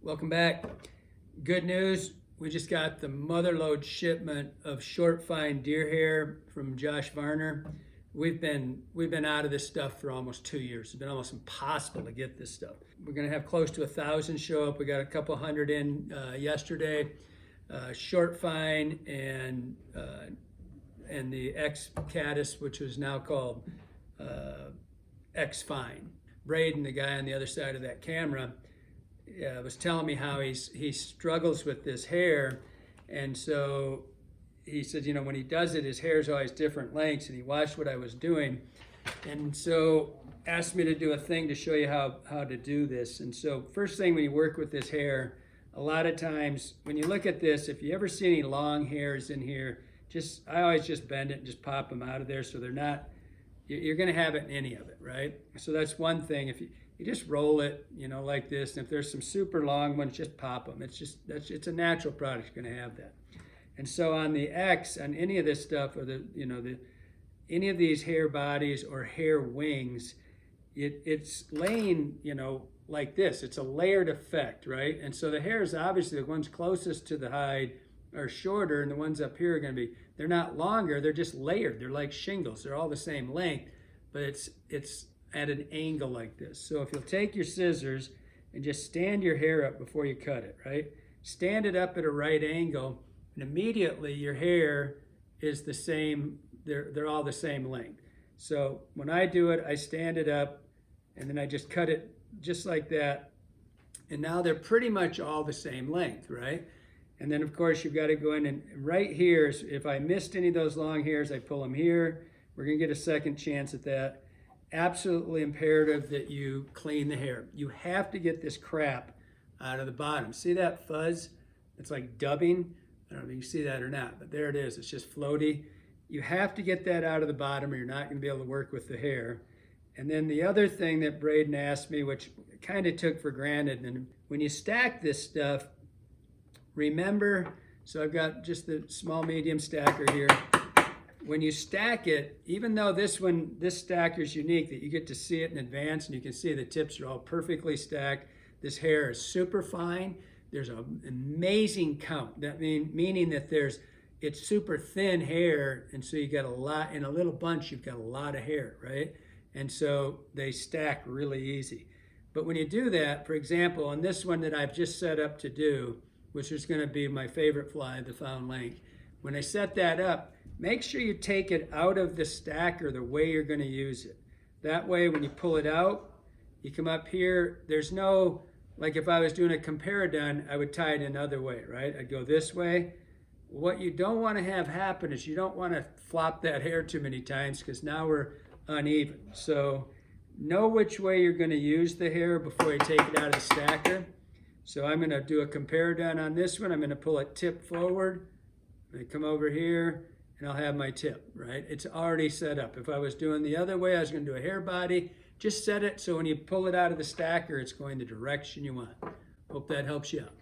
Welcome back. Good news, we just got the motherload shipment of short fine deer hair from Josh Varner. We've been out of this stuff for almost 2 years. It's been almost impossible to get this stuff. We're gonna have close to 1,000 show up. We got a couple hundred in yesterday. Short fine and the X caddis, which was now called X fine. Braden, the guy on the other side of that camera, was telling me how he struggles with this hair, and so he said, you know, when he does it, his hair is always different lengths, and he watched what I was doing, and so asked me to do a thing to show you how to do this. And so first thing, when you work with this hair, a lot of times when you look at this, if you ever see any long hairs in here, I always just bend it and just pop them out of there, so they're not, you're gonna have it in any of it, right? So that's one thing. If you just roll it, you know, like this, and if there's some super long ones, just pop them. It's a natural product, you're gonna have that. And so on the X, on any of this stuff, or any of these hair bodies or hair wings, it's laying, you know, like this. It's a layered effect, right? And so the hairs, obviously, the ones closest to the hide are shorter, and the ones up here are gonna be, they're not longer, they're just layered. They're like shingles. They're all the same length, but it's at an angle like this. So if you'll take your scissors and just stand your hair up before you cut it, right? Stand it up at a right angle, and immediately your hair is the same, they're all the same length. So when I do it, I stand it up, and then I just cut it just like that, and now they're pretty much all the same length, right? And then of course you've got to go in, and right here, if I missed any of those long hairs, I pull them here. We're gonna get a second chance at that. Absolutely imperative that you clean the hair. You have to get this crap out of the bottom. See that fuzz? It's like dubbing. I don't know if you can see that or not, but there it is. It's just floaty. You have to get that out of the bottom, or you're not gonna be able to work with the hair. And then the other thing that Braden asked me, which I kind of took for granted, and when you stack this stuff, remember, so I've got just the small medium stacker here. When you stack it, even though this stacker is unique, that you get to see it in advance, and you can see the tips are all perfectly stacked. This hair is super fine. There's an amazing count. That meaning that it's super thin hair, and so you got a lot, in a little bunch, you've got a lot of hair, right? And so they stack really easy. But when you do that, for example, on this one that I've just set up to do, which is gonna be my favorite fly, the found length, when I set that up, make sure you take it out of the stacker the way you're gonna use it. That way, when you pull it out, you come up here, there's no, like if I was doing a comparadun, I would tie it another way, right? I'd go this way. What you don't wanna have happen is you don't wanna flop that hair too many times, because now we're uneven. So know which way you're gonna use the hair before you take it out of the stacker. So I'm gonna do a comparadun on this one. I'm gonna pull it tip forward. I come over here, and I'll have my tip, right? It's already set up. If I was doing the other way, I was gonna do a hair body. Just set it so when you pull it out of the stacker, it's going the direction you want. Hope that helps you out.